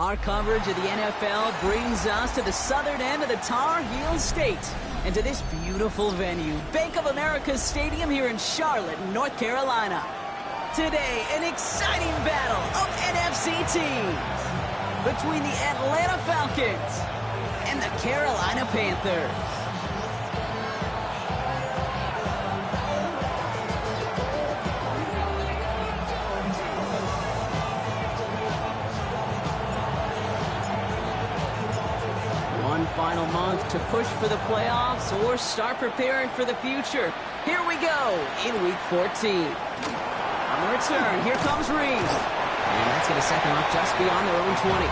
Our coverage of the NFL brings us to the southern end of the Tar Heel State and to this beautiful venue, Bank of America Stadium here in Charlotte, North Carolina. Today, an exciting battle of NFC teams between the Atlanta Falcons and the Carolina Panthers. One final month to push for the playoffs or start preparing for the future. Here we go in Week 14. On the return, here comes Reed. And that's going to set them up just beyond their own 20.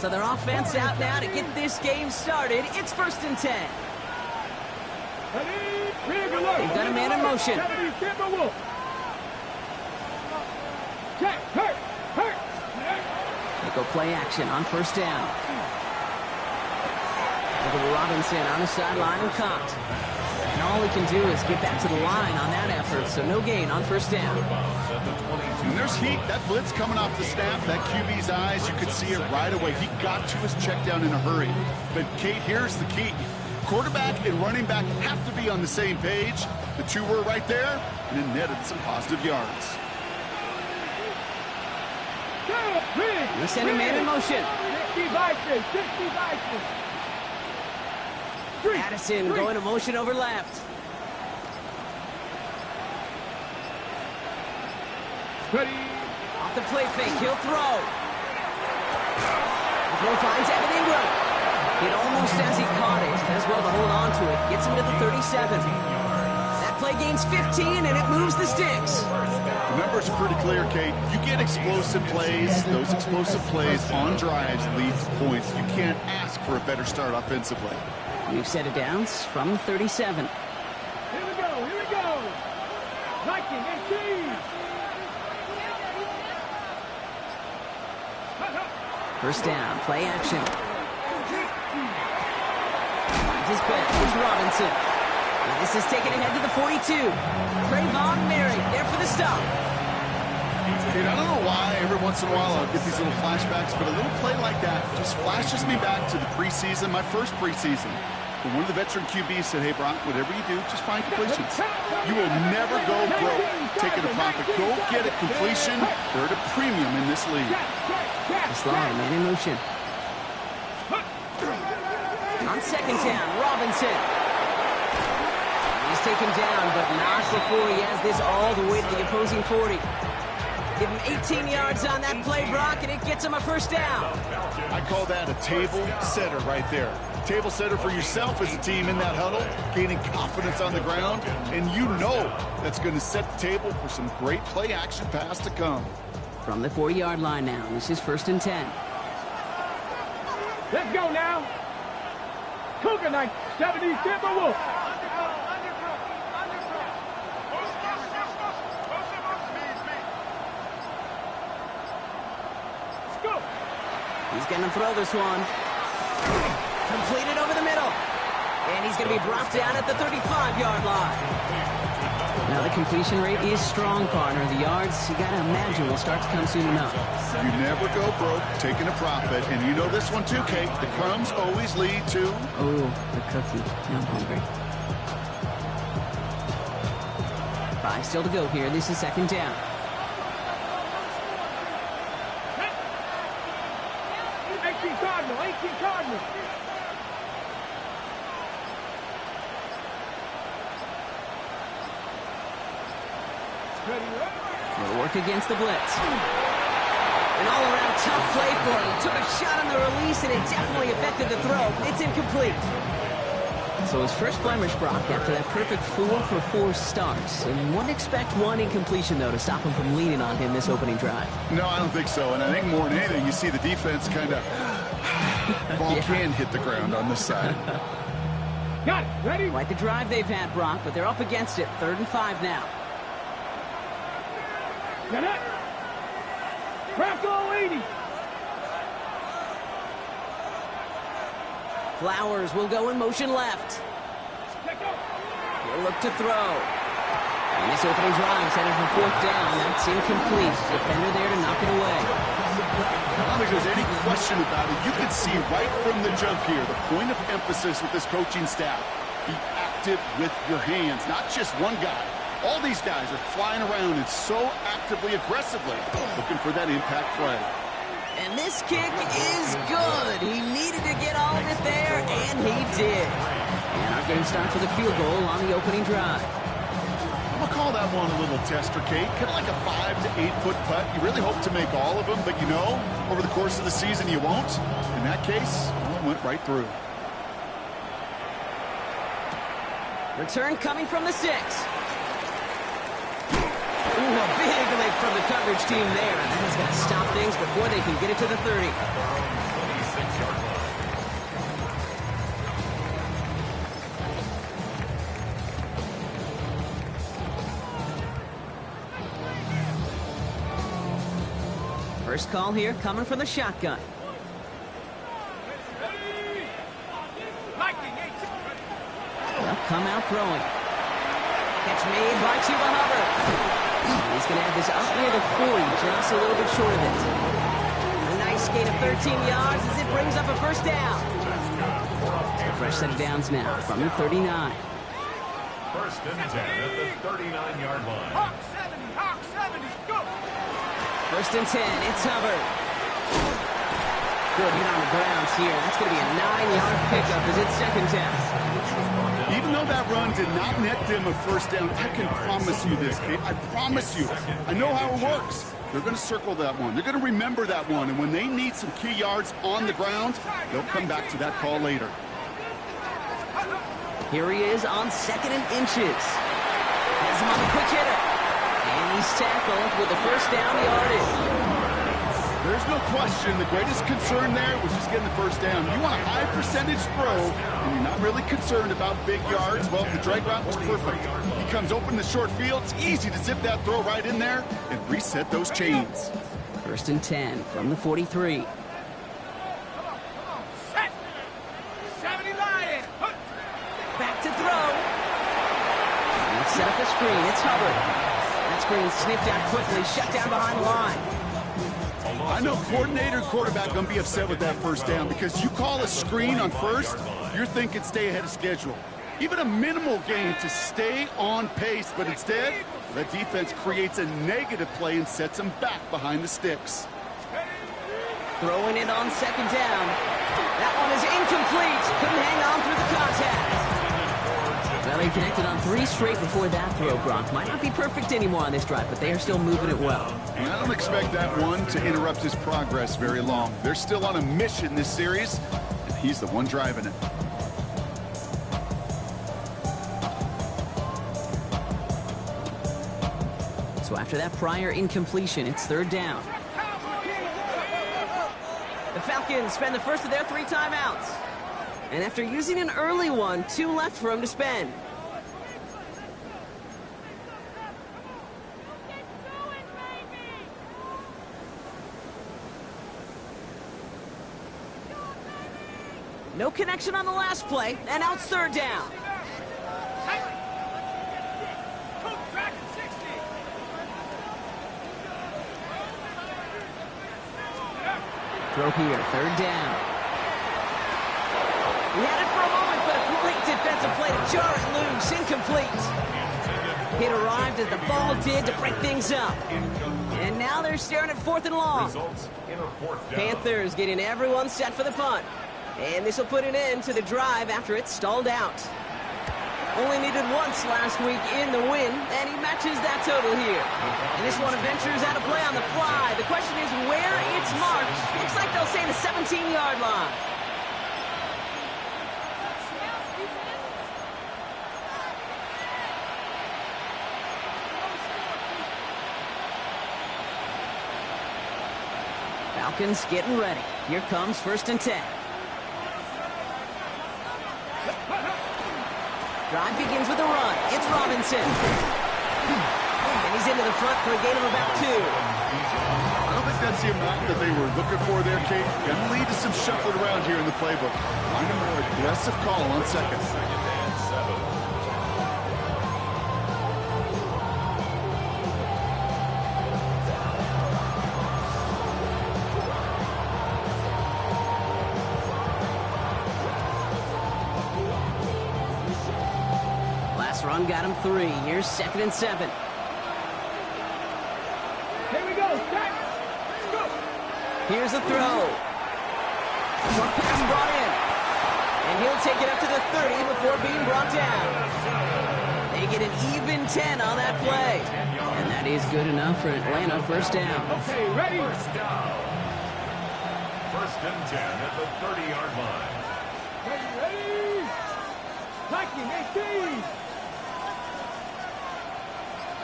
So their offense out now to get this game started. It's 1st and 10. They've got a man in motion. They go play action on 1st down. Over to Robinson on the sideline and caught. And all he can do is get back to the line on that effort, so no gain on 1st down. And there's heat. That blitz coming off the snap, that QB's eyes, you could see it right away. He got to his check down in a hurry. But, Kate, here's the key. Quarterback and running back have to be on the same page. The two were right there, and it netted some positive yards. They send a man in motion. Addison going to motion over left. Off the play fake, he'll throw. The throw finds Evan Ingram. It almost as he caught it, as well to hold on to it. Gets him to the 37. That play gains 15, and it moves the sticks. The numbers are pretty clear, Kate. You get explosive plays. Those explosive plays on drives lead to points. You can't ask for a better start offensively. We've set it downs from 37. Here we go. Viking and cheese. 1st down, play action. His back is Robinson. And this is taken ahead to the 42. Trayvon Merritt there for the stop. Dude, I don't know why every once in a while I'll get these little flashbacks, but a little play like that just flashes me back to the preseason, my first preseason. When one of the veteran QBs said, hey, Brock, whatever you do, just find completions. You will never go broke taking a profit. Go get a completion. They're at a premium in this league. Slaughter, man in motion. On 2nd down, Robinson. He's taken down, but not before he has this all the way to the opposing 40. Give him 18 yards on that play, Brock, and it gets him a 1st down. I call that a table setter right there. Table setter for yourself as a team in that huddle, gaining confidence on the ground, and you know that's going to set the table for some great play action pass to come. From the 40-yard line now, this is 1st and 10. Let's go now. Cougar 70 Timberwolves. He's going to throw this one. Completed over the middle. And he's going to be brought down at the 35-yard line. Now the completion rate is strong, partner. The yards, you got to imagine, will start to come soon enough. You never go broke taking a profit. And you know this one too, Kate. The crumbs always lead to... Oh, the cookie. Now I'm hungry. 5 still to go here. This is 2nd down. Cardinal. They'll work against the blitz. An all-around tough play for him. Took a shot on the release, and it definitely affected the throw. It's incomplete. So his first blemish, Brock, after that perfect 4 for 4 starts. And wouldn't expect one incompletion, though, to stop him from leaning on him this opening drive. No, I don't think so. And I think more than anything, you see the defense kind of... Ball can hit the ground on this side. Got it. Ready? Quite the drive they've had, Brock, but they're up against it. 3rd and 5 now. Get it. Crackle 80. Flowers will go in motion left. He'll look to throw. And this opening drive headed for fourth down. That's incomplete. Defender there to knock it away. I don't think there's any question about it. You can see right from the jump here, the point of emphasis with this coaching staff. Be active with your hands, not just one guy. All these guys are flying around and so actively, aggressively looking for that impact play. And this kick is good. He needed to get all of it there, and he did. And our game starts with a field goal on the opening drive. I'm going to call that one a little tester, Kate. Kind of like a 5 to 8 foot putt. You really hope to make all of them, but you know, over the course of the season, you won't. In that case, it went right through. Return coming from the 6. Ooh, a big lick from the coverage team there. And that is going to stop things before they can get it to the 30. First call here coming from the shotgun. They'll come out throwing. Catch made by Chuba Hubbard. He's going to have this up near the 40, just a little bit short of it. A nice gain of 13 yards as it brings up a first down. So a fresh set of downs now from the 39. First and 10 at the 39-yard line. Hawk 70, go! First and 10, it's Hubbard. Good hit on the grounds here. That's going to be a 9-yard pickup as it's second down. Even though that run did not net them a first down, I can promise you this, Kate. I promise you. I know how it works. They're going to circle that one. They're going to remember that one. And when they need some key yards on the ground, they'll come back to that call later. Here he is on 2nd and inches. Has him on the quick hitter. And he's tackled with the first down yardage. There's no question the greatest concern there was just getting the first down. You want a high percentage throw, and you're not really concerned about big yards. Well, the drag route was perfect. He comes open the short field. It's easy to zip that throw right in there and reset those chains. First and 10 from the 43. Set. 70 Lion. Back to throw. Let's set up the screen. It's Hubbard. That screen sniffed out quickly, shut down behind the line. I know coordinator and quarterback going to be upset with that first down because you call a screen on first, you're thinking stay ahead of schedule. Even a minimal gain to stay on pace, but instead, the defense creates a negative play and sets them back behind the sticks. Throwing it on second down. That one is incomplete. Couldn't hang on through the contact. Well, he connected on 3 straight before that throw, Gronk. Might not be perfect anymore on this drive, but they are still moving it well. And I don't expect that one to interrupt his progress very long. They're still on a mission this series, and he's the one driving it. So after that prior incompletion, it's third down. The Falcons spend the first of their 3 timeouts. And after using an early one, 2 left for him to spend. No connection on the last play, and now it's third down. Throw here, third down. He had it for a moment, but a great defensive play to jar it loose, incomplete. It arrived as the ball did to break things up. And now they're staring at 4th and long. Panthers getting everyone set for the punt. And this will put an end to the drive after it stalled out. Only needed once last week in the win, and he matches that total here. And this one ventures out of play on the fly. The question is where it's marked. Looks like they'll say the 17-yard line. Falcons getting ready. Here comes first and 10. Drive begins with a run. It's Robinson. And he's into the front for a gain of about 2. I don't think that's the amount that they were looking for there, Kate. Going to lead to some shuffling around here in the playbook. Find a more aggressive call on second. Second and 7. Last run got him 3. Here's 2nd and 7. Here we go. Set. Go. Here's a throw. Short pass brought in. And he'll take it up to the 30 before being brought down. They get an even 10 on that play. And that is good enough for Atlanta first down. Okay, ready. First down. First and 10 at the 30-yard line. Ready. Liking 18.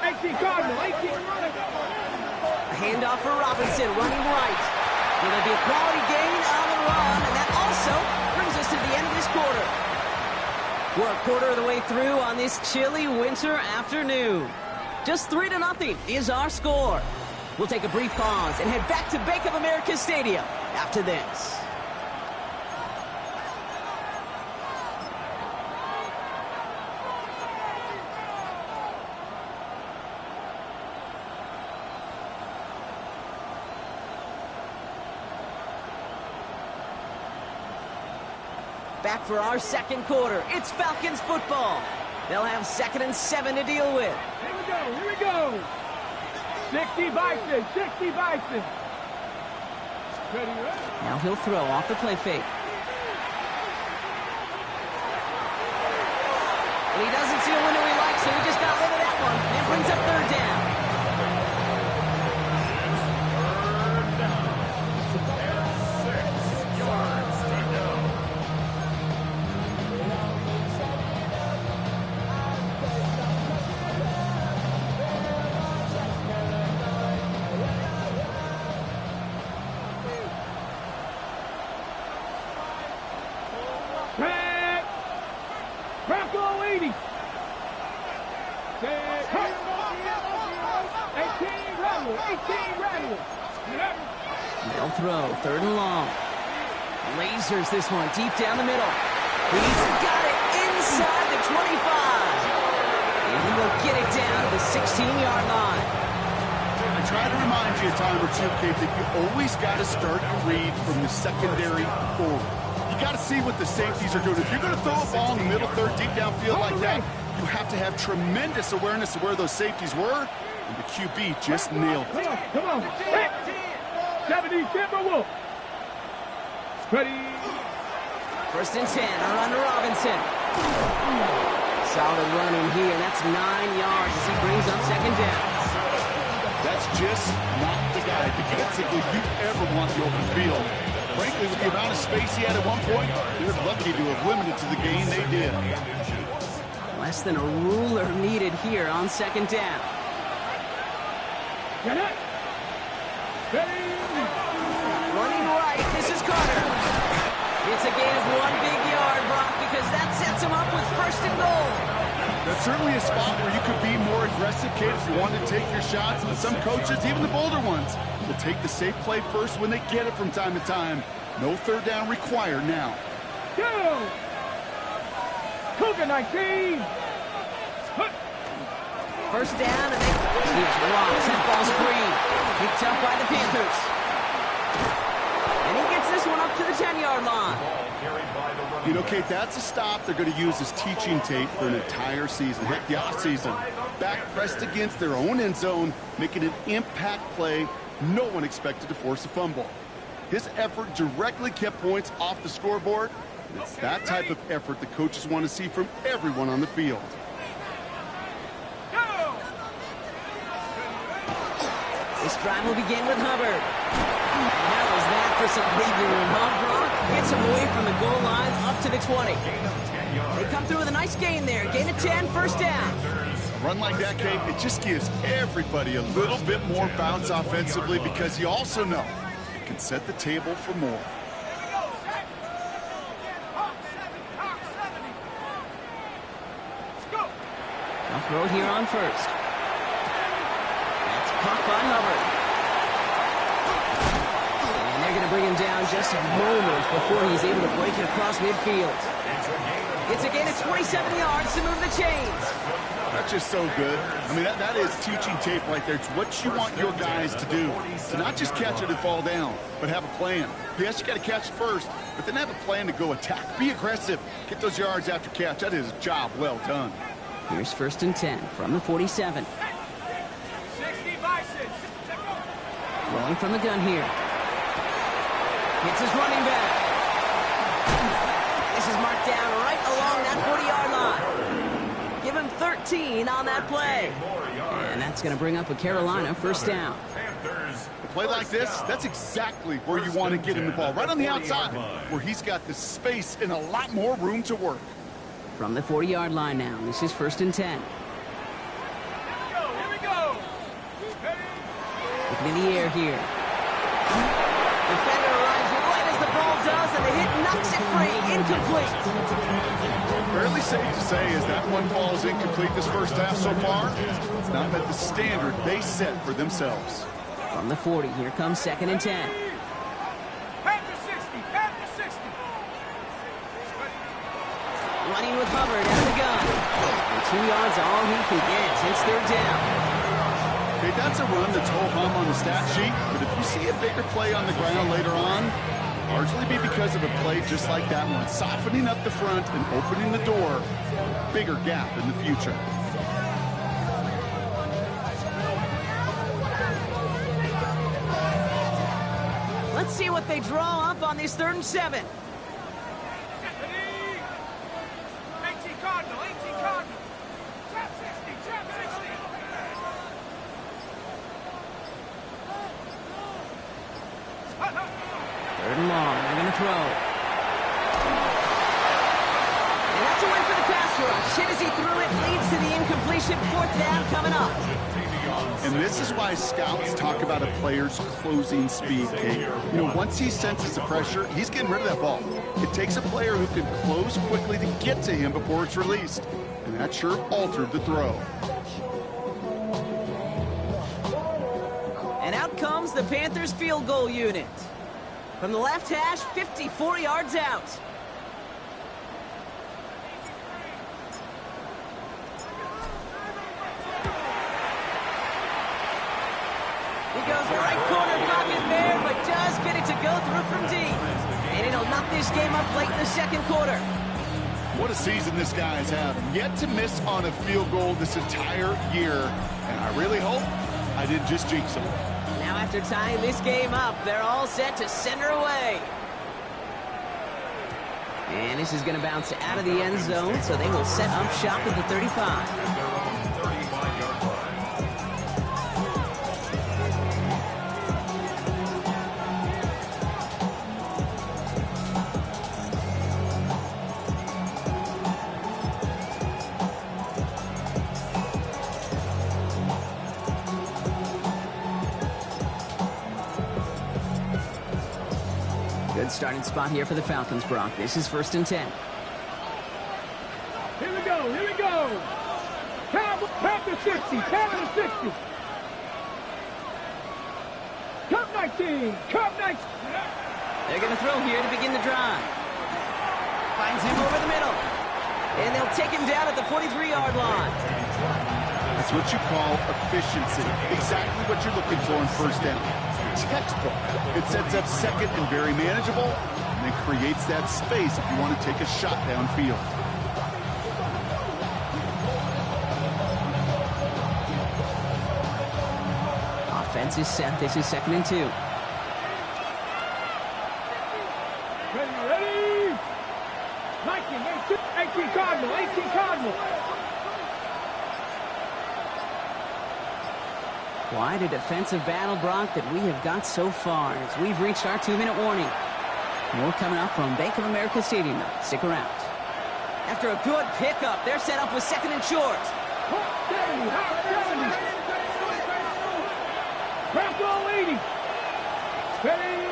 18 Cardinal. 18 running. A handoff for Robinson, running right. Will there be a quality gain on the run? And that also brings us to the end of this quarter. We're a quarter of the way through on this chilly winter afternoon. Just 3-0 is our score. We'll take a brief pause and head back to Bank of America Stadium after this. Back for our second quarter. It's Falcons football. They'll have 2nd and 7 to deal with. Here we go. Here we go. 60 Bison. 60 Bison. Ready, ready. Now he'll throw off the play fake. And he doesn't see a window he likes, so he just got rid of that one. And brings up 3rd down. Bronco 80. 18 Rebel. 18 Rebel. They'll throw 3rd and long. Lasers this one deep down the middle. He's got it inside the 25. And he will get it down to the 16-yard line. I try to remind you a time or two, Kate, that you always got to start your read from the secondary forward. You got to see what the safeties are doing. If you're going to throw a ball in the middle third, deep downfield like that, you have to have tremendous awareness of where those safeties were, and the QB just nailed it. Come on. 70 Timberwolves. Ready. 1st and 10, a run to Robinson. Solid run in here. That's 9 yards as he brings up 2nd down. That's just not the guy defensively you ever want in the open field. Frankly, with the amount of space he had at one point, they're lucky to have limited to the gain they did. Less than a ruler needed here on 2nd down. Get it. Ready. Running right, this is Carter. It's a gain of 1 big yard, Brock, because that sets him up with 1st and goal. That's certainly a spot where you could be more aggressive, Kate, if you want to take your shots. And some coaches, even the bolder ones, will take the safe play first when they get it from time to time. No 3rd down required now. Go. Cougar 19. 1st down, and he's lost. That ball's free. Picked up by the Panthers. And he gets this one up to the 10-yard line. You know, Kate, that's a stop they're going to use as teaching tape for an entire season. Heck, the offseason. Back pressed against their own end zone, making an impact play. No one expected to force a fumble. His effort directly kept points off the scoreboard. It's that type of effort the coaches want to see from everyone on the field. This drive will begin with Hubbard. How is that for some breathing room, huh, Brock? Gets him away from the goal line up to the 20. They come through with a nice gain there. Gain of 10, 1st down. A run like that, Kate, it just gives everybody a little bit more bounce offensively because you also know it can set the table for more. They'll throw here on 1st. caught by Hubbard. And they're going to bring him down just moments before he's able to break it across midfield. It's a gain of 27 yards to move the chains. That's just so good. I mean, that is teaching tape right there. It's what you want your guys to do. To not just catch it and fall down, but have a plan. Yes, you got to catch it first, but then have a plan to go attack. Be aggressive. Get those yards after catch. That is a job well done. Here's 1st and 10 from the 47. 60 Bison. Rolling from the gun here. Hits his running back. This is marked down right along that 40-yard line. Give him 13 on that play. And that's going to bring up a Carolina 1st down. A play like this, that's exactly where you want to get him the ball. Right on the outside, where he's got the space and a lot more room to work. From the 40-yard line now, this is 1st and 10. Here we go. Looking in the air here. Defender arrives right as the ball does, and the hit knocks it free. Incomplete. Fairly safe to say as that one falls incomplete this first half so far. It's not met the standard they set for themselves. From the 40, here comes 2nd and 10. Panther 60. Panther 60. Running with Hubbard out of the gun. And 2 yards all he can get. It's 3rd down. Okay, that's a run that's ho-hum on the stat sheet, but if you see a bigger play on the ground later on, largely be because of a play just like that one, softening up the front and opening the door. Bigger gap in the future. Let's see what they draw up on this 3rd and 7. 18 Cardinal. 18 Cardinal. Trap 60. Trap 60. 3rd and long. They're going to throw. And that's a win for the pass rush. Hit as he threw it leads to the incompletion. 4th down coming up. And this is why scouts talk about a player's closing speed, Kate. You know, once he senses the pressure, he's getting rid of that ball. It takes a player who can close quickly to get to him before it's released. And that sure altered the throw. And out comes the Panthers field goal unit. From the left hash, 54 yards out. He goes right corner pocket there, but does get it to go through from deep. And it'll knock this game up late in the 2nd quarter. What a season this guy's having. Yet to miss on a field goal this entire year. And I really hope I didn't just jinx him. Now after tying this game up, they're all set to send her away. And this is going to bounce out of the end zone, so they will set up shop at the 35. Good starting spot here for the Falcons, Brock. This is 1st and 10. Here we go. Here we go. Panther 60. Panther 60. Cup 19. Cup 19. They're going to throw here to begin the drive. Finds him over the middle. And they'll take him down at the 43-yard line. That's what you call efficiency. Exactly what you're looking for in 1st down. Textbook. It sets up 2nd and very manageable, and then creates that space if you want to take a shot downfield. Offense is set. This is 2nd and 2. Ready. 18 Cardinal. 18 Cardinal. Quite a defensive battle, Brock, that we have got so far as we've reached our 2-minute warning. More coming up from Bank of America Stadium. Stick around. After a good pickup, they're set up with 2nd and short. Crack all 80. Ready.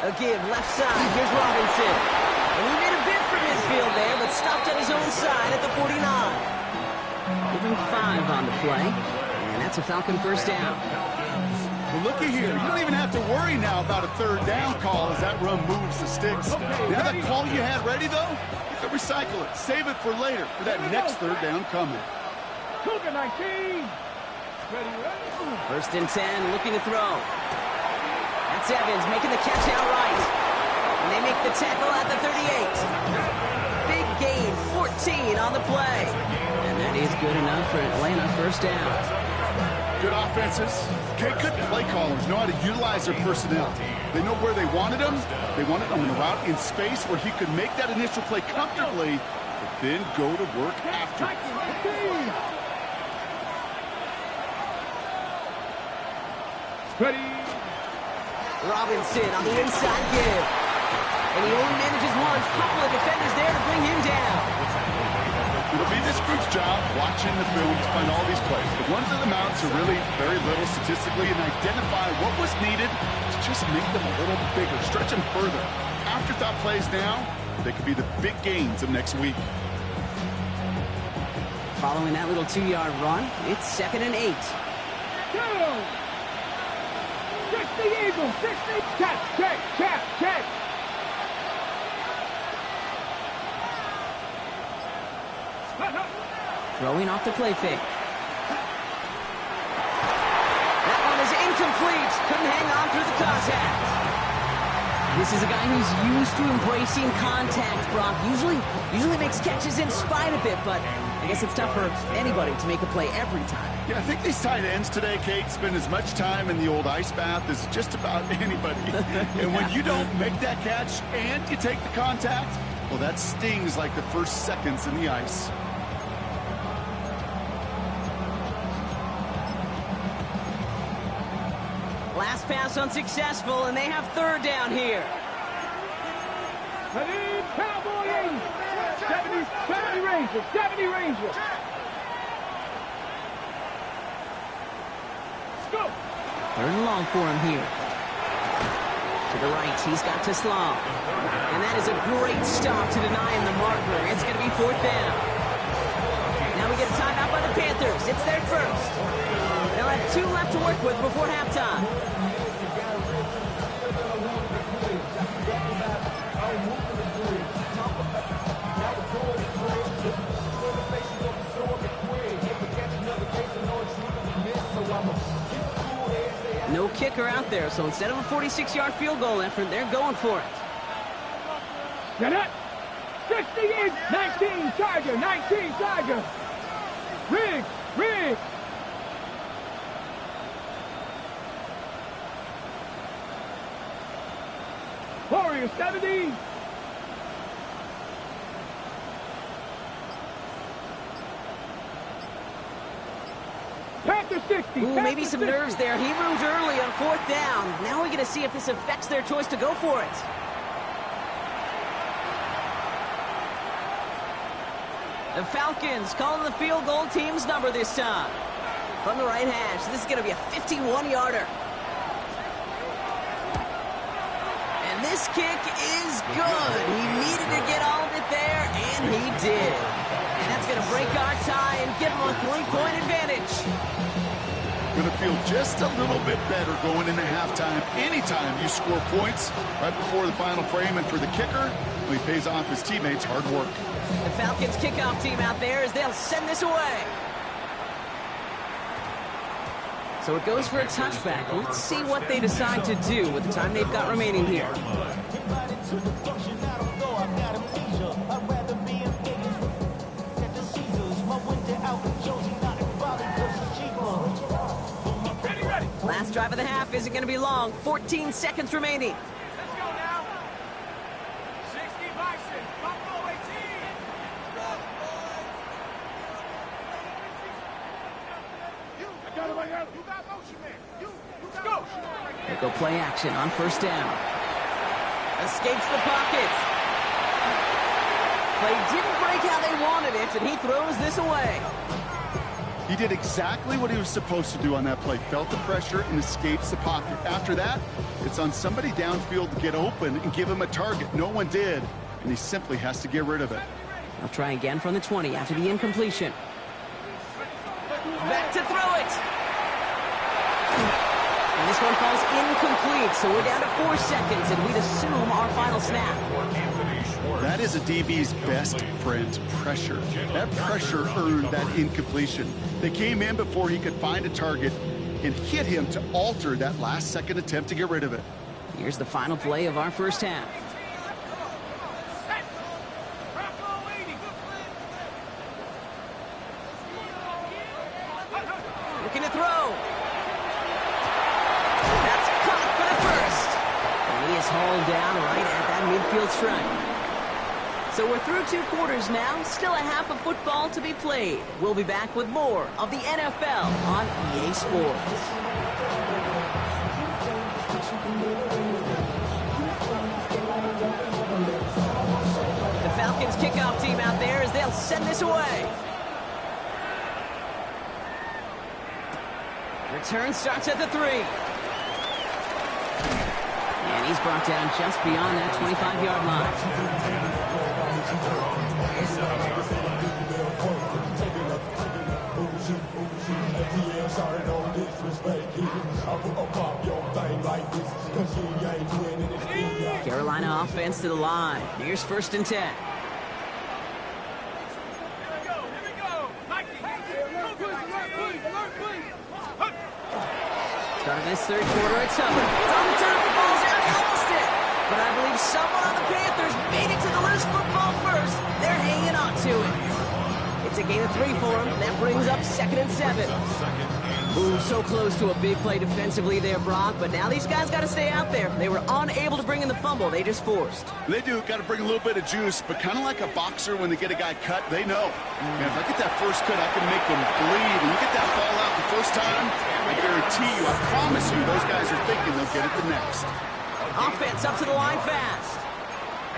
A give left side. Here's Robinson. And he made a bid for midfield there, but stopped at his own side at the 49. Give him 5 on the play. And And that's a Falcon first down. Well, looky here. You don't even have to worry now about a third down call as that run moves the sticks. Now that call you had ready, though, you can recycle it. Save it for later for that next third down coming. Cougar 19. First and 10, looking to throw. That's Evans making the catch outright. And they make the tackle at the 38. Big gain, 14 on the play. And that is good enough for Atlanta first down. Good offenses. Okay, good play callers know how to utilize their personnel. They know where they wanted them. They wanted them in a route in space where he could make that initial play comfortably, but then go to work after. Ready. Robinson on the inside give. And he only manages one. Couple of defenders there to bring him down. It'll be this group's job watching the film to find all these plays. The ones that amount to really very little statistically and identify what was needed to just make them a little bigger, stretch them further. Afterthought plays now, they could be the big gains of next week. Following that little 2-yard run, it's 2nd and 8. Go! 60 Eagles, 60. Check. Throwing off the play fake. That one is incomplete. Couldn't hang on through the contact. This is a guy who's used to embracing contact, Brock. Usually makes catches in spite of it, but I guess it's tough for anybody to make a play every time. Yeah, I think these tight ends today, Kate, spend as much time in the old ice bath as just about anybody. And when you don't make that catch and you take the contact, well, that stings like the first seconds in the ice. Last pass unsuccessful, and they have third down here. Ready, Cowboy 80. 70 Rangers, 70 Rangers. Let's go. Third and long for him here. To the right, he's got to Slom. And that is a great stop to deny him the marker. It's going to be fourth down. Now we get a timeout by the Panthers. It's their first. They'll have 2 left to work with before halftime. No kicker out there, so instead of a 46-yard field goal effort, they're going for it. Get it. 60 is 19 Tiger, 19 Tiger. Rig. Warrior 70. Panther 60. Ooh, maybe some nerves there. He moved early on fourth down. Now we're going to see if this affects their choice to go for it. The Falcons calling the field goal team's number this time. From the right hash, this is going to be a 51-yarder. And this kick is good. He needed to get all of it there, and he did. And that's going to break our tie and give him a 3-point advantage. Going to feel just a little bit better going into halftime. Anytime you score points right before the final frame, and for the kicker, he pays off his teammates' hard work. The Falcons kickoff team out there as they'll send this away. So it goes for a touchback. Let's see what they decide to do with the time they've got remaining here. Last drive of the half isn't going to be long. 14 seconds remaining. Let's go now. 60 Bison. Buffalo 18. I got it. You got motion, man. Let's go. They go play action on first down. Escapes the pocket. Play didn't break how they wanted it, and he throws this away. He did exactly what he was supposed to do on that play. Felt the pressure and escapes the pocket. After that, it's on somebody downfield to get open and give him a target. No one did, and he simply has to get rid of it. They'll try again from the 20 after the incompletion. Back to throw it. This one falls incomplete, so we're down to 4 seconds, and we'd assume our final snap. That is a DB's best friend, pressure. That pressure earned that incompletion. They came in before he could find a target and hit him to alter that last-second attempt to get rid of it. Here's the final play of our first half. Looking to throw. That's caught for the first. And he is hauled down right at that midfield stripe. So we're through 2 quarters now, still a half of football to be played. We'll be back with more of the NFL on EA Sports. The Falcons kickoff team out there as they'll send this away. Return starts at the 3. And he's brought down just beyond that 25-yard line. Carolina offense to the line. Here's 1st and 10. Starting this 3rd quarter, it's Hubbard. It's on the turn, the ball's out, he lost it. But I believe someone on the Panthers made it to the loose football first. They're hanging on to it. It's a gain of 3 for him. That brings up 2nd and 7. Ooh, so close to a big play defensively there, Brock. But now these guys got to stay out there. They were unable to bring in the fumble. They just forced. They do. Got to bring a little bit of juice, but kind of like a boxer when they get a guy cut, they know. Man, if I get that first cut, I can make them bleed. And you get that ball out the first time, I guarantee you, I promise you, those guys are thinking they'll get it the next. Offense up to the line fast.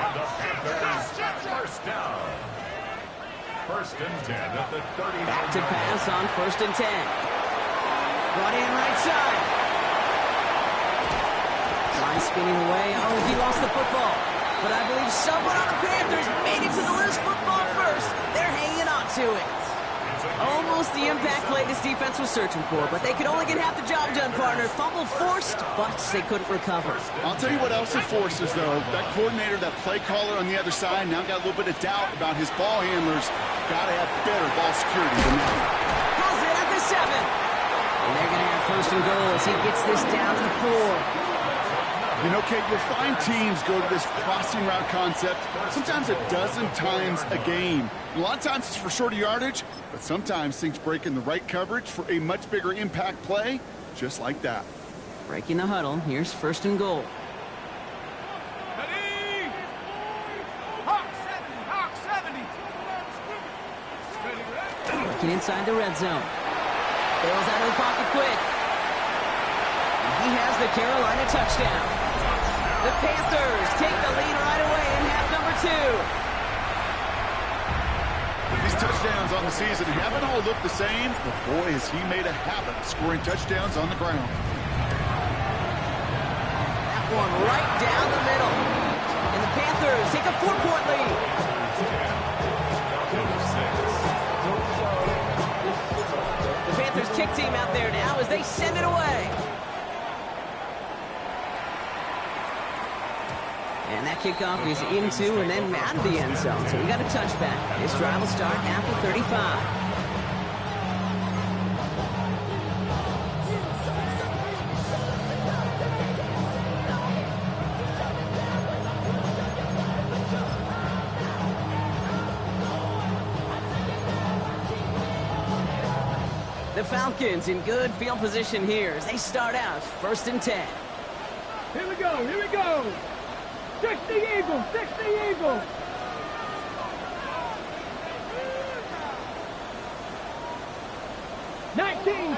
And the Panthers, first down. 1st and 10 at the 30. Back to pass on 1st and 10. Brought in right side. Line spinning away. Oh, he lost the football. But I believe someone on the Panthers made it to the loose football first. They're hanging on to it. Almost the impact play this defense was searching for, but they could only get half the job done, partner. Fumble forced, but they couldn't recover. I'll tell you what else it forces, though. That coordinator, that play caller on the other side, now got a little bit of doubt about his ball handlers. Got to have better ball security than that. Pulls it at the 7. And they're going to have 1st and goal as he gets this down to the 4. You know, Kate, you'll find teams go to this crossing route concept sometimes a dozen times a game. A lot of times it's for shorter yardage, but sometimes things break in the right coverage for a much bigger impact play, just like that. Breaking the huddle, here's 1st and goal. Ready? Hawk 70. Working inside the red zone. Bails out of the pocket quick. And he has the Carolina touchdown. The Panthers take the lead right away in half number 2. These touchdowns on the season haven't all looked the same, but boy, has he made a habit of scoring touchdowns on the ground. That one right down the middle. And the Panthers take a 4-point lead. The Panthers kick team out there now as they send it away. And that kickoff is into and then out of the end zone. So we got a touchback. This drive will start at the 35. The Falcons in good field position here as they start out 1st and 10. Here we go, here we go. 60 Eagles, 60 Eagles.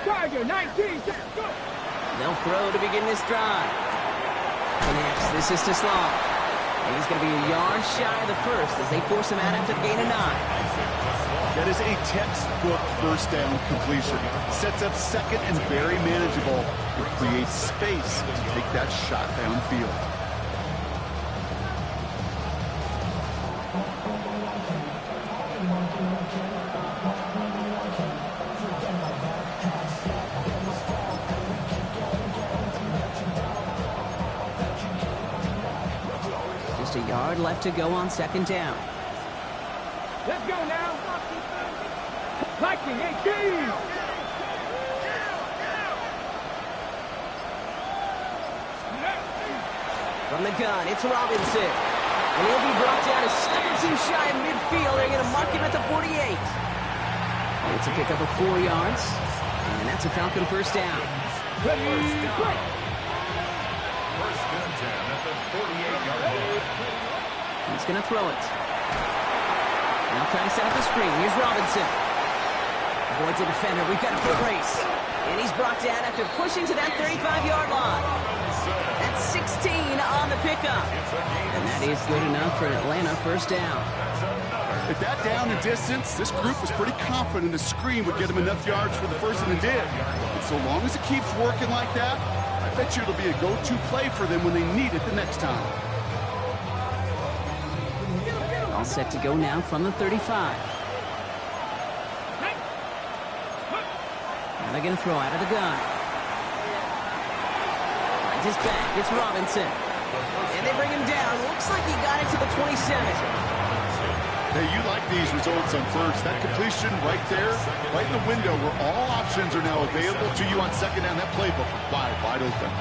Tiger, 19. Go. They'll throw to begin this drive. Connects. This is to Sloan. And he's going to be a yard shy of the first as they force him out after the gain of 9. That is a textbook first down completion. Sets up second and very manageable. It creates space to take that shot downfield. Just a yard left to go on second down. Let's go now. Viking 18. From the gun, it's Robinson. And he'll be brought down a step or two shy of midfield. They're going to mark him at the 48. It's a pickup of 4 yards. And that's a Falcon first down. Ready, go. First and 10 at the 48-yard line. He's going to throw it. Now trying to set up a screen. Here's Robinson. Avoids a defender. We've got a foot race. And he's brought down after pushing to that 35-yard line. That's 16 on the pickup. And that is good enough for an Atlanta first down. At that down and distance, this group was pretty confident the screen would get them enough yards for the first, and it did. And so long as it keeps working like that, I bet you it'll be a go-to play for them when they need it the next time. All set to go now from the 35. Now they're going to throw out of the gun. Finds his back. It's Robinson. And they bring him down. Looks like he got it to the 27. Hey, you like these results on first. That completion right there, right in the window where all options are now available to you on second down. That playbook wide open.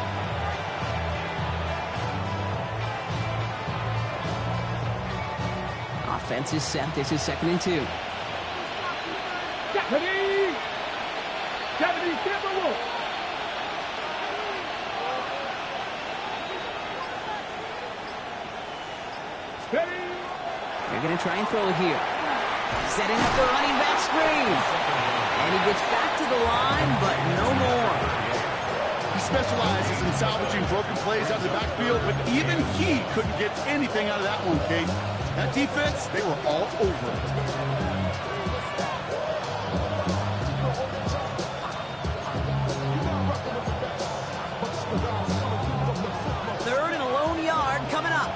Offense is set. This is 2nd and 2. 70. 70, Timberwolves. Ready. They're going to try and throw it here. Setting up the running back screen. And he gets back to the line, but no more. He specializes in salvaging broken plays out of the backfield, but even he couldn't get anything out of that one, Kate. That defense, they were all over it. Third and a lone yard coming up.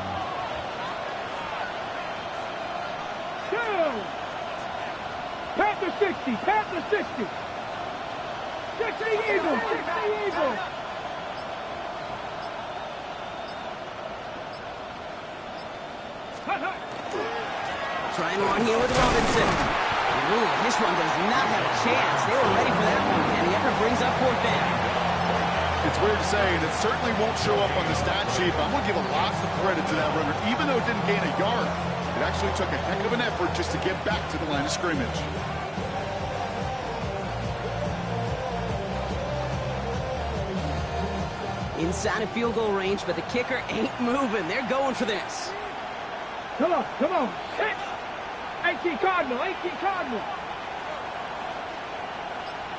Panther 60, Panther 60. 60 Eagles, 60 Eagles. Try and run here with Robinson. Ooh, this one does not have a chance. They were ready for that one, and the effort brings up 4th down. It's weird to say, and it certainly won't show up on the stat sheet, but I'm going to give a lot of credit to that runner, even though it didn't gain a yard. It actually took a heck of an effort just to get back to the line of scrimmage. Inside of field goal range, but the kicker ain't moving. They're going for this. Come on, come on. 18 Cardinal, 18 Cardinal.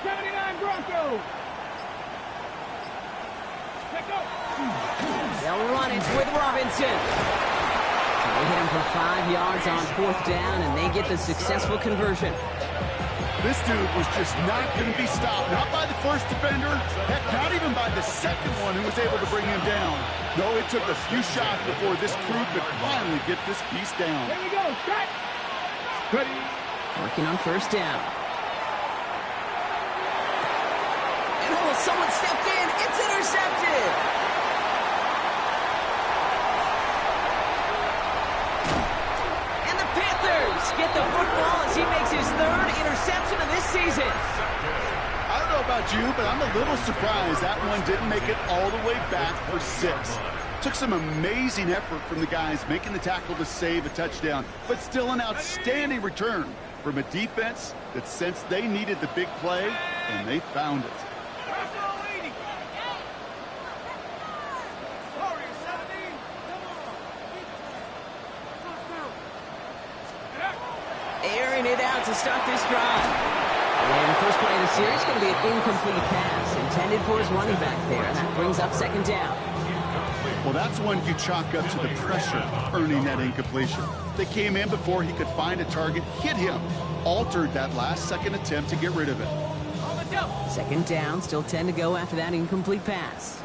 79 Broncos. Let's go. They'll run it with Robinson. So they hit him for 5 yards on 4th down, and they get the successful conversion. This dude was just not going to be stopped. Not by the first defender. Heck, not even by the second one who was able to bring him down. No, it took a few shots before this crew could finally get this piece down. Here we go. Set. Ready. Working on 1st down. And oh, someone stepped in. It's intercepted. And the Panthers get the football as he makes his 3rd interception of this season. I don't know about you, but I'm a little surprised that one didn't make it all the way back for 6. Took some amazing effort from the guys making the tackle to save a touchdown, but still an outstanding return from a defense that sensed they needed the big play, and they found it. Airing it out to start this drive. And the first play of the series is going to be an incomplete pass intended for his running back there, and that brings up 2nd down. Well, that's one you chalk up to the pressure earning that incompletion. They came in before he could find a target, hit him, altered that last-second attempt to get rid of it. 2nd down, still 10 to go after that incomplete pass.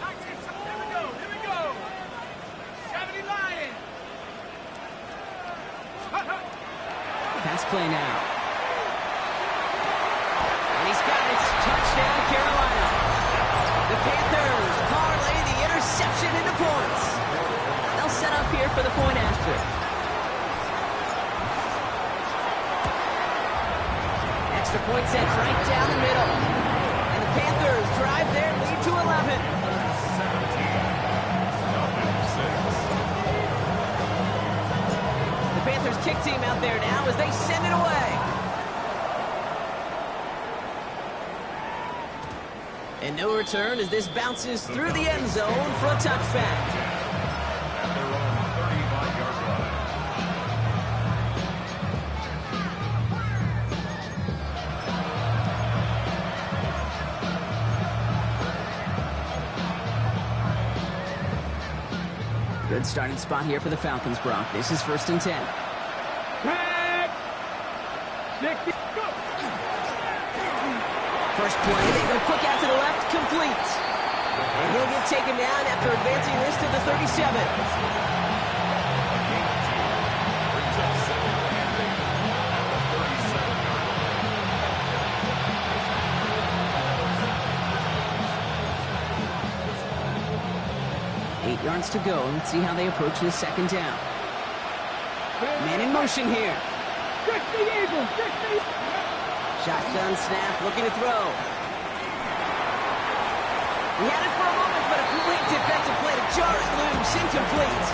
Pass play now. And he's got it. Touchdown, Carolina. The Panthers parlay the interception into points. They'll set up up here for the point after. Extra point sent right down the middle. And the Panthers drive their lead to 11. 17, The Panthers kick team out there now as they send it away. And no return as this bounces through the end zone for a touchback. at their own 35-yard line. Good starting spot here for the Falcons, Brock. This is 1st and 10. Back. 60. Go. First play, they go quick out to the left, complete. And he'll get taken down after advancing this to the 37. Brings up second and 8 at the 37-yard line. 8 yards to go. Let's see how they approach this 2nd down. Man in motion here. 60 Eagles. 60. Shotgun snap, looking to throw. He had it for a moment, but a complete defensive play to jar it loose. Incomplete.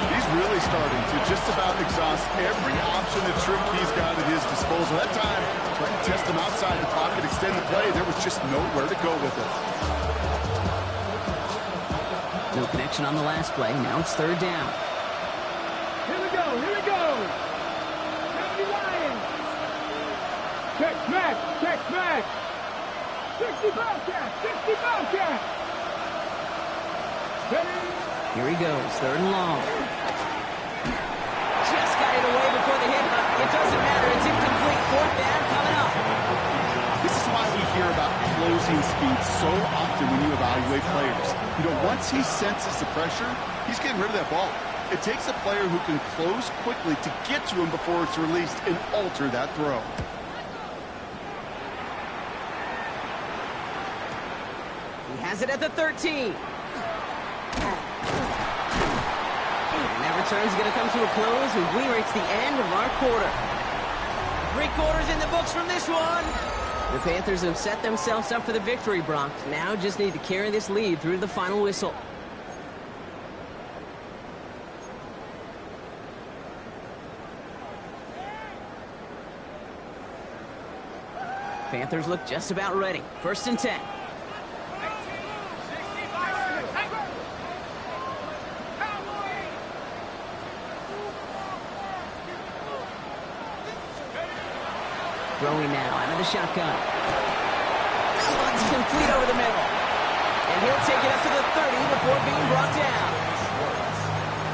He's really starting to just about exhaust every option that Trick Key's got at his disposal. That time, trying to test him outside the pocket, extend the play, there was just nowhere to go with it. No connection on the last play. Now it's 3rd down. Here we go. Here we go. 70 Lions. Check smack. Check smack. 60 Bobcat. 60 Bobcat. Ready. Here he goes, 3rd and long. Just got it away before the hit, but it doesn't matter. It's incomplete. 4th down coming up. This is why we hear about closing speed so often when you evaluate players. You know, once he senses the pressure, he's getting rid of that ball. It takes a player who can close quickly to get to him before it's released and alter that throw. He has it at the 13. And that return's going to come to a close as we reach the end of our quarter. 3 quarters in the books from this one. The Panthers have set themselves up for the victory, Brock. Now just need to carry this lead through the final whistle. Panthers look just about ready. 1st and 10. Throwing now out of the shotgun. It's complete over the middle. And he'll take it up to the 30 before being brought down.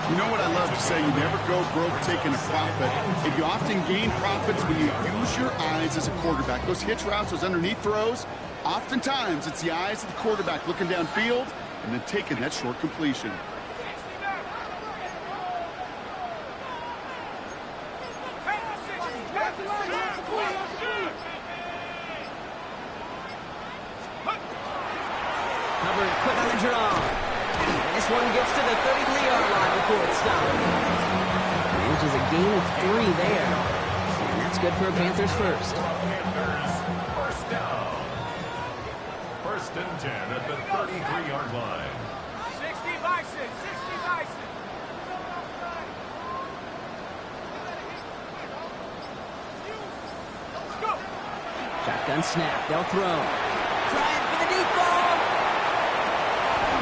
You know what I love to say? You never go broke taking a profit. And you often gain profits when you use your eyes as a quarterback. Those hitch routes, those underneath throws, oftentimes it's the eyes of the quarterback looking downfield and then taking that short completion. Hubbard quick on the draw. And this one gets to the 33-yard line before it's stopped. Manages a gain of 3 there. And that's good for a Panthers first. Panthers, first down. 1st and 10 at the 33-yard line. 60 Bison. 60 Bison. Shotgun snap. They'll throw. Trying for the deep ball.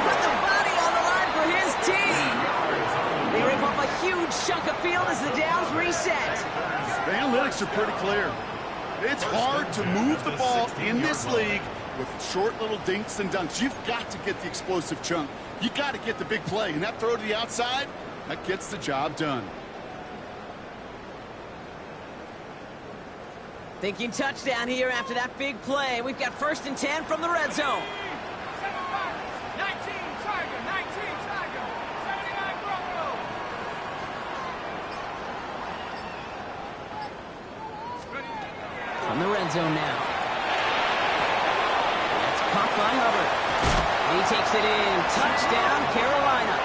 Put the body on the line for his team. They rip off a huge chunk of field as the downs reset. The analytics are pretty clear. It's hard to move the ball in this league with short little dinks and dunks. You've got to get the explosive chunk. You got to get the big play. And that throw to the outside, that gets the job done. Thinking touchdown here after that big play. We've got 1st and 10 from the red zone. 19 Tiger. 19 Tiger. 79 Bronco. From the red zone now. That's caught by Hubbard. And he takes it in. Touchdown, Carolina.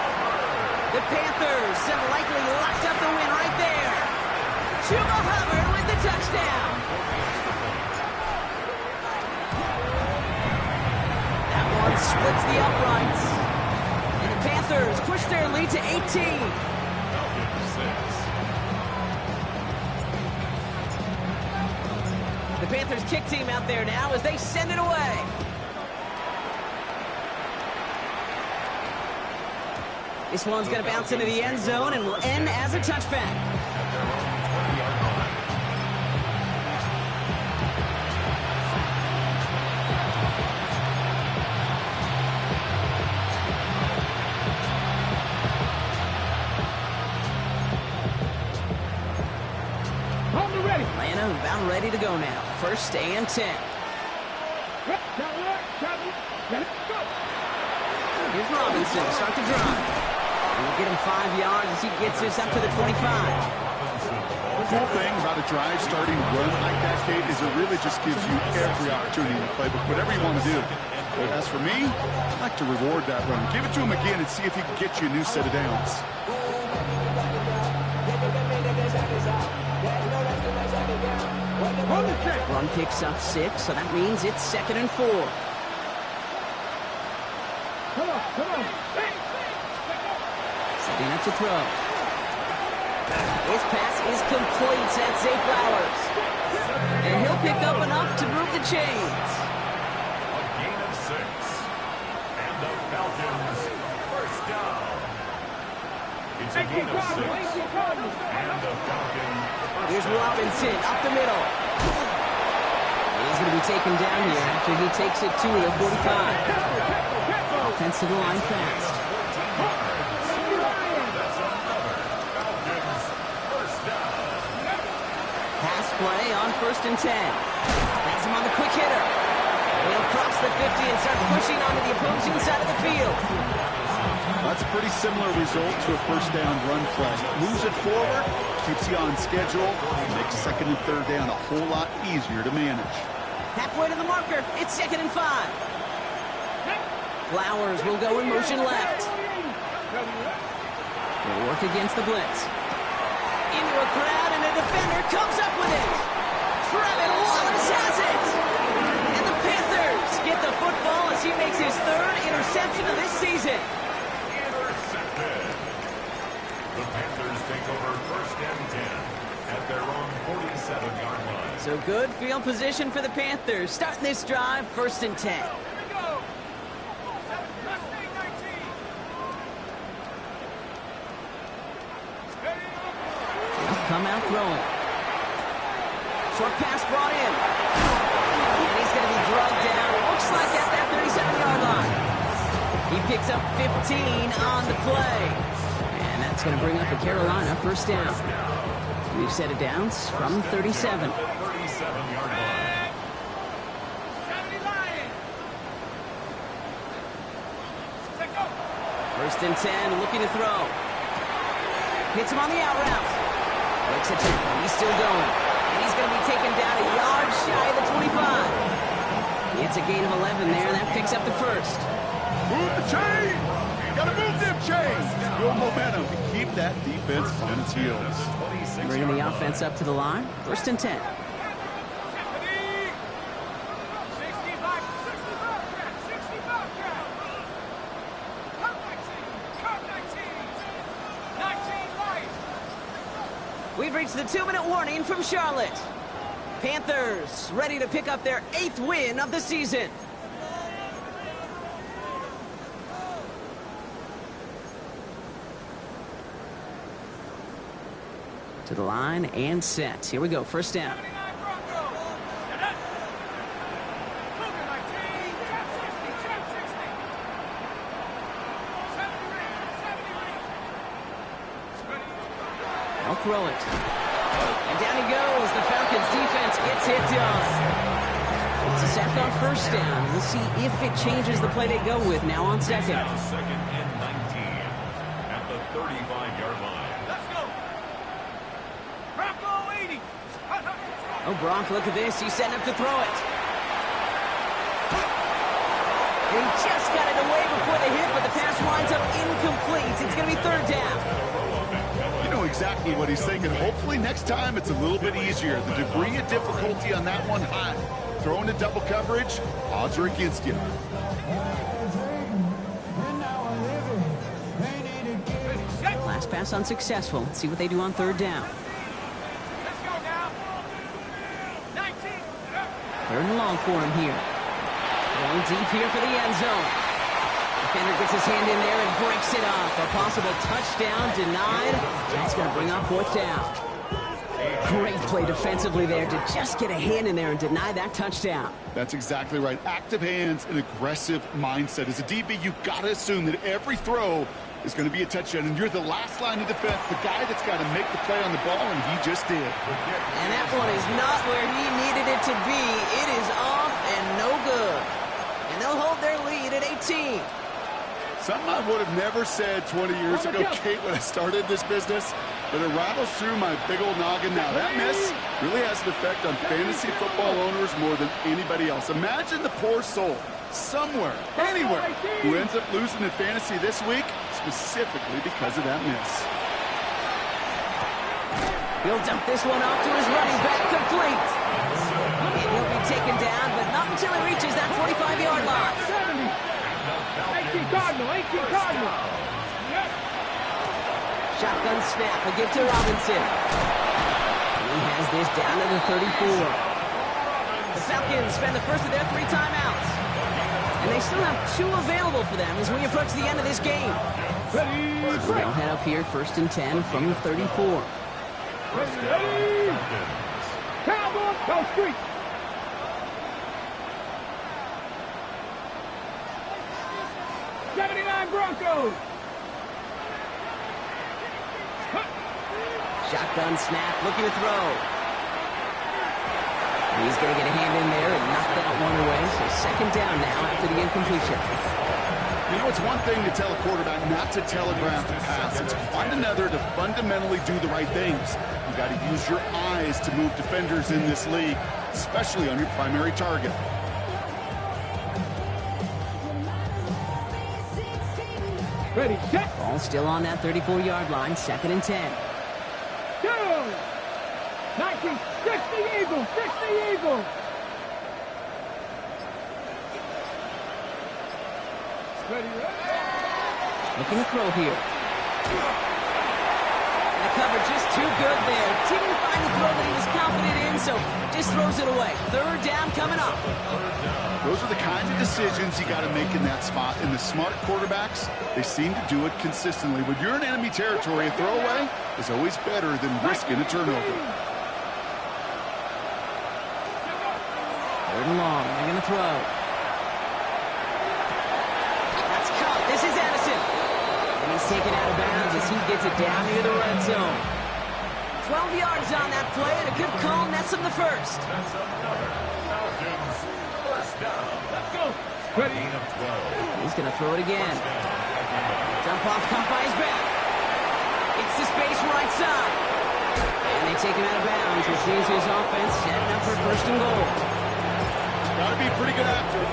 The Panthers have likely locked up the win right there. Chuba Hubbard with the touchdown. That one splits the uprights. And the Panthers push their lead to 18. The Panthers kick team out there now as they send it away. This one's going to bounce into the end zone and will end as a touchback. Atlanta about ready to go now. 1st and 10. Here's Robinson, start the drive. We'll get him 5 yards as he gets this up to the 25. The cool thing about a drive starting run like that, Kate, is it really just gives you every opportunity to play, but whatever you want to do. But as for me, I like to reward that run. Give it to him again and see if he can get you a new set of downs. Run picks up 6, so that means it's 2nd and 4. Come on. Setting up to throw. His pass is complete. That's Zay Flowers. And he'll pick up enough to move the chains. A gain of 6. And the Falcons first down. It's a gain of 6. And the Falcons Here's Robinson up the middle. He's going to be taken down here after he takes it to the 45. Offensive line fast. Pass play on 1st and 10. That's him on the quick hitter. He'll cross the 50 and start pushing onto the opposing side of the field. That's a pretty similar result to a 1st down run play. Moves it forward, keeps you on schedule, makes 2nd and 3rd down a whole lot easier to manage. Halfway to the marker, it's 2nd and 5. Flowers will go in motion left. They'll work against the blitz. Into a crowd, and a defender comes up with it. Trevin Wallace has it. And the Panthers get the football as he makes his 3rd interception of this season. intercepted. The Panthers take over 1st and 10 at their own 47-yard line. So good field position for the Panthers. Starting this drive, 1st and 10. Come out throwing. Short pass brought in. And he's going to be drugged down. Looks like at that 37-yard line. He picks up 15 on the play. And that's going to bring up a Carolina 1st down. We've set it down from 37. 37-yard line. 1st and 10, looking to throw. Hits him on the out route. Breaks a tackle. He's still going. And he's going to be taken down a yard shy of the 25. It's a gain of 11 there. That picks up the 1st. Move the chains! Gotta move them chains! Build momentum to keep that defense on its heels. Bringing the offense up to the line. 1st and 10. We've reached the 2-minute warning from Charlotte. Panthers ready to pick up their 8th win of the season. To the line and set. Here we go, 1st down. I'll throw it. And down he goes. The Falcons defense gets it done. It's a sack on 1st down. We'll see if it changes the play they go with now on 2nd. 2nd and 19 at the 35-yard line. Let's go. Bronco 80. Oh, Bronk, look at this. He's setting up to throw it. They just got it away before the hit, but the pass winds up incomplete. It's going to be third down. You know exactly what he's thinking. Hopefully next time it's a little bit easier. The degree of difficulty on that one high. Throwing to double coverage, odds are against you. Last pass unsuccessful. Let's see what they do on third down. Let's go now. 19. Third and long for him here. Going deep here for the end zone. Defender gets his hand in there and breaks it up. A possible touchdown denied. That's going to bring up fourth down. Great play defensively there to just get a hand in there and deny that touchdown. That's exactly right. Active hands and aggressive mindset. As a DB, you've got to assume that every throw is going to be a touchdown, and you're the last line of defense, the guy that's got to make the play on the ball, and he just did. And that one is not where he needed it to be. It is off and no good. And they'll hold their lead at 18. Something I would have never said 20 years ago, Kate, when I started this business, but it rattles through my big old noggin now. That miss really has an effect on fantasy football owners more than anybody else. Imagine the poor soul somewhere, anywhere, who ends up losing in fantasy this week, specifically because of that miss. He'll dump this one off to his running back, complete. And he'll be taken down, but not until he reaches that 45-yard line. 18 Cardinal, 18 Cardinal. Shotgun snap, a give to Robinson. And he has this down to the 34. The Falcons spend the first of their 3 timeouts. And they still have 2 available for them as we approach the end of this game. They'll head up here, first and 10 from the 34. Ready. Cowboys, go street. Broncos. Shotgun snap, looking to throw. He's going to get a hand in there and knock that one away. So second down now after the incompletion. You know, it's one thing to tell a quarterback not to telegraph the pass. It's quite another to fundamentally do the right things. You got to use your eyes to move defenders in this league, especially on your primary target. Ready, set. Ball still on that 34-yard line, second and 10. Go! 19, 60 Eagles, 60 Eagles. Ready, Looking to throw here. And the cover just too good there. Didn't find the throw that he was confident in, so just throws it away. Third down coming up. Those are the kinds of decisions you got to make in that spot. And the smart quarterbacks, they seem to do it consistently. When you're in enemy territory, a throwaway is always better than risking a turnover. Third and long, they're going to throw. That's caught. This is Addison. And he's taken out of bounds as he gets it down near the red zone. 12 yards on that play, and a good call nets him the first. Let's go. Ready. He's going to throw it again. Dump off, caught by his back. It's the space right side. And they take him out of bounds, which means his offense setting up for first and goal. Got to be pretty good after it.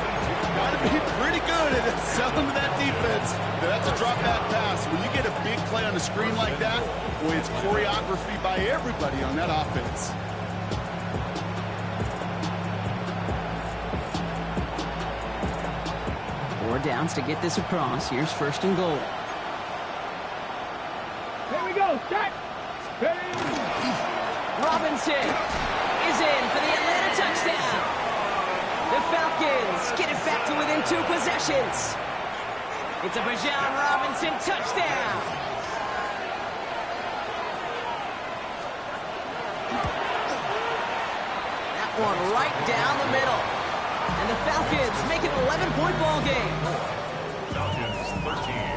Got to be pretty good at selling to that defense. That's a drop back pass. When you get a big play on the screen like that, boy, it's choreography by everybody on that offense. Four downs to get this across. Here's first and goal. Here we go. Set. Ready. Robinson is in for the Atlanta touchdown. The Falcons get it back to within 2 possessions. It's a Bijan Robinson touchdown. That one right down the middle. And the Falcons make it an 11-point ball game. Falcons 13.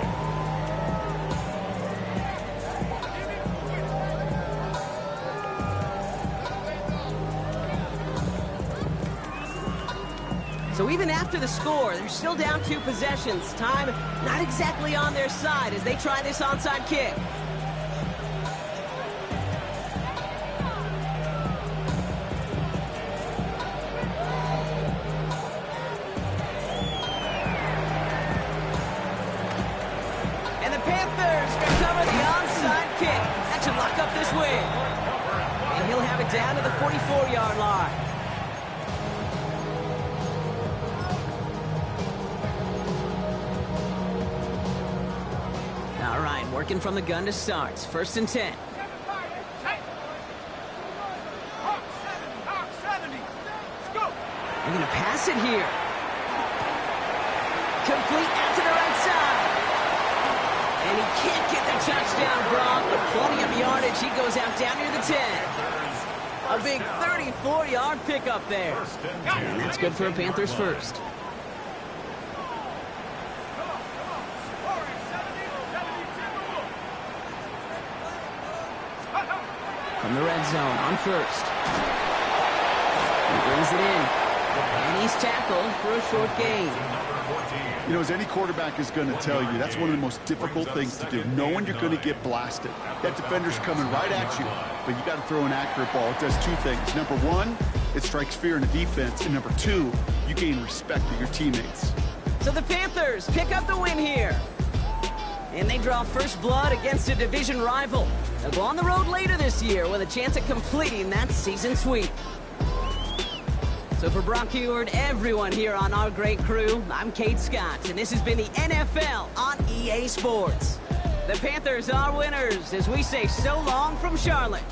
So even after the score, they're still down 2 possessions. Time not exactly on their side as they try this onside kick. down to the 44-yard line. All right, working from the gun to start. 1st and 10. They're going to pass it here. Complete out to the right side. And he can't get the touchdown, Brock, but plenty of yardage. He goes out down near the 10. A big 34-yard pickup there. And that's good for a Panthers first. From the red zone on 1st. He brings it in. And he's tackled for a short gain. You know, as any quarterback is going to tell you, that's one of the most difficult things to do, knowing you're going to get blasted. That defender's coming right at you, but you got to throw an accurate ball. It does 2 things. Number 1, it strikes fear in the defense, and number 2, you gain respect of your teammates. So the Panthers pick up the win here. And they draw first blood against a division rival. They'll go on the road later this year with a chance at completing that season sweep. So for Brock Heward, everyone here on our great crew, I'm Kate Scott, and this has been the NFL on EA Sports. The Panthers are winners as we say so long from Charlotte.